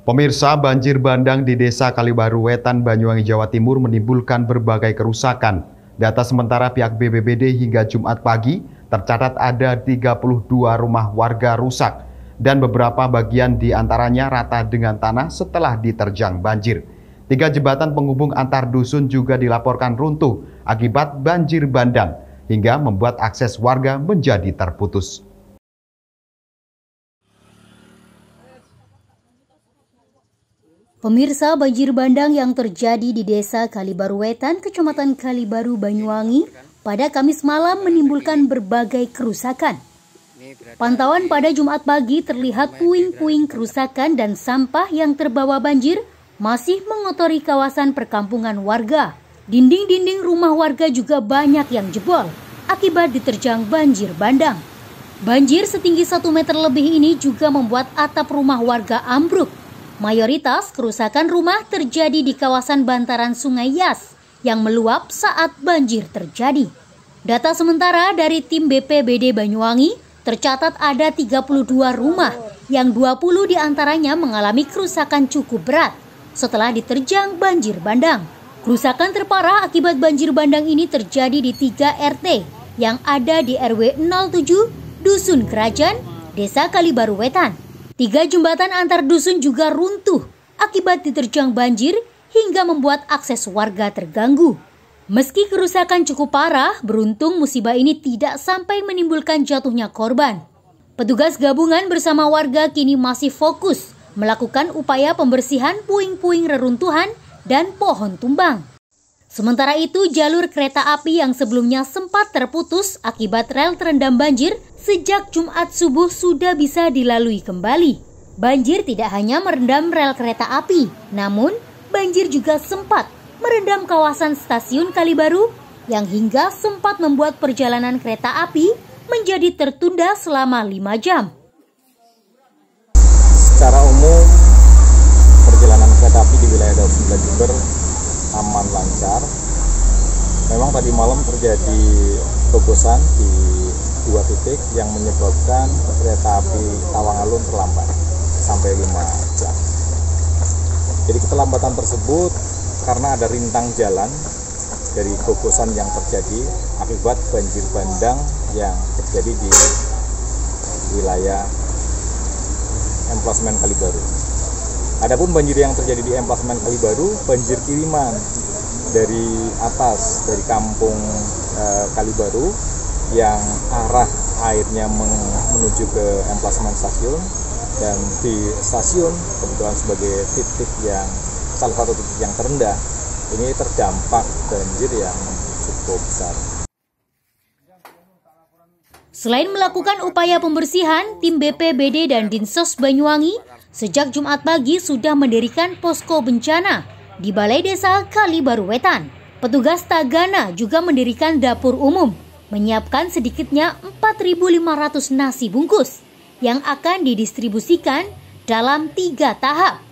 Pemirsa, banjir bandang di Desa Kalibaru Wetan, Banyuwangi, Jawa Timur menimbulkan berbagai kerusakan. Data sementara pihak BPBD hingga Jumat pagi tercatat ada 32 rumah warga rusak dan beberapa bagian di antaranya rata dengan tanah setelah diterjang banjir. 3 jembatan penghubung antar dusun juga dilaporkan runtuh akibat banjir bandang hingga membuat akses warga menjadi terputus. Pemirsa, banjir bandang yang terjadi di Desa Kalibaru Wetan, Kecamatan Kalibaru, Banyuwangi, pada Kamis malam menimbulkan berbagai kerusakan. Pantauan pada Jumat pagi terlihat puing-puing kerusakan dan sampah yang terbawa banjir masih mengotori kawasan perkampungan warga. Dinding-dinding rumah warga juga banyak yang jebol akibat diterjang banjir bandang. Banjir setinggi 1 meter lebih ini juga membuat atap rumah warga ambruk. Mayoritas kerusakan rumah terjadi di kawasan bantaran Sungai Yas yang meluap saat banjir terjadi. Data sementara dari tim BPBD Banyuwangi tercatat ada 32 rumah yang 20 diantaranya mengalami kerusakan cukup berat setelah diterjang banjir bandang. Kerusakan terparah akibat banjir bandang ini terjadi di 3 RT yang ada di RW 07 Dusun Kerajaan, Desa Kalibaru Wetan. 3 jembatan antar dusun juga runtuh akibat diterjang banjir hingga membuat akses warga terganggu. Meski kerusakan cukup parah, beruntung musibah ini tidak sampai menimbulkan jatuhnya korban. Petugas gabungan bersama warga kini masih fokus melakukan upaya pembersihan puing-puing reruntuhan dan pohon tumbang. Sementara itu, jalur kereta api yang sebelumnya sempat terputus akibat rel terendam banjir sejak Jumat subuh sudah bisa dilalui kembali. Banjir tidak hanya merendam rel kereta api, namun banjir juga sempat merendam kawasan stasiun Kalibaru yang hingga sempat membuat perjalanan kereta api menjadi tertunda selama 5 jam. Secara umum, perjalanan kereta api di wilayah Daup Sembilan Jember aman lancar. Memang tadi malam terjadi gogosan di 2 titik yang menyebabkan kereta api Tawang Alun terlambat sampai 5 jam. Jadi keterlambatan tersebut karena ada rintang jalan dari gogosan yang terjadi akibat banjir bandang yang terjadi di wilayah emplasmen Kalibaru. Adapun banjir yang terjadi di emplasmen Kalibaru, banjir kiriman dari atas, dari kampung Kalibaru yang arah airnya menuju ke emplasmen stasiun, dan di stasiun kebetulan sebagai titik yang salah satu titik yang terendah, ini terdampak banjir yang cukup besar. Selain melakukan upaya pembersihan, tim BPBD dan Dinsos Banyuwangi sejak Jumat pagi sudah mendirikan posko bencana di Balai Desa Kalibaru Wetan. Petugas Tagana juga mendirikan dapur umum, menyiapkan sedikitnya 4.500 nasi bungkus yang akan didistribusikan dalam 3 tahap,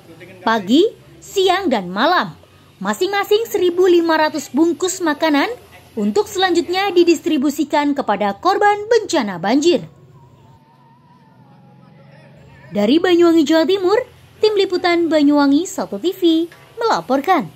pagi, siang, dan malam. Masing-masing 1.500 bungkus makanan untuk selanjutnya didistribusikan kepada korban bencana banjir. Dari Banyuwangi, Jawa Timur, tim liputan Banyuwangi 1 TV melaporkan.